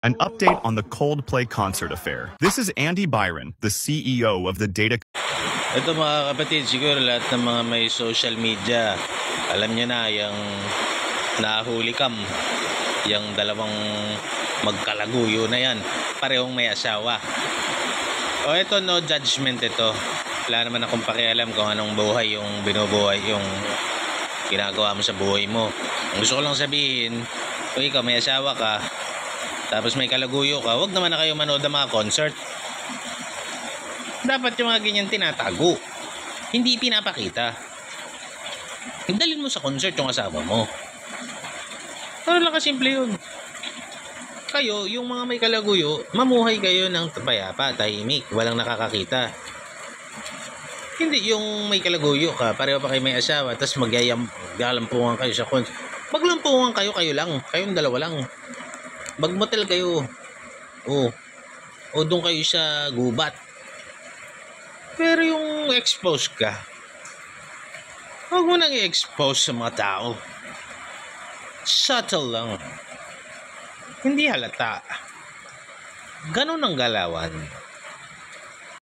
An update on the Coldplay concert affair. This is Andy Byron, the CEO of the data. Ito mga kapatid, siguro lahat ng mga may social media, alam nyo na yung nahuli kam, yung dalawang magkalaguyo na yan, parehong may asawa. O ito, no judgment ito. Wala naman akong pakialam kung anong buhay yung binubuhay, yung ginagawa mo sa buhay mo. Ang gusto ko lang sabihin, kung ikaw may asawa ka, tapos may kalaguyo ka, wag naman na kayo manood ng mga concert. Dapat yung mga ganyan tinatago, hindi pinapakita. Dalhin mo sa concert yung asawa mo. Para lang kasimple yun. Kayo, yung mga may kalaguyo, mamuhay kayo ng payapa, tahimik, walang nakakakita. Hindi yung may kalaguyo ka, pareho pa kayo may asawa, tapos maglalampungan kayo sa concert. Maglampungan kayo, kayo lang, kayong dalawa lang. Magmotel kayo. O doon kayo sa gubat. Pero yung expose ka, huwag mo nang i-expose sa mga tao. Subtle lang. Hindi halata. Ganun ang galawan.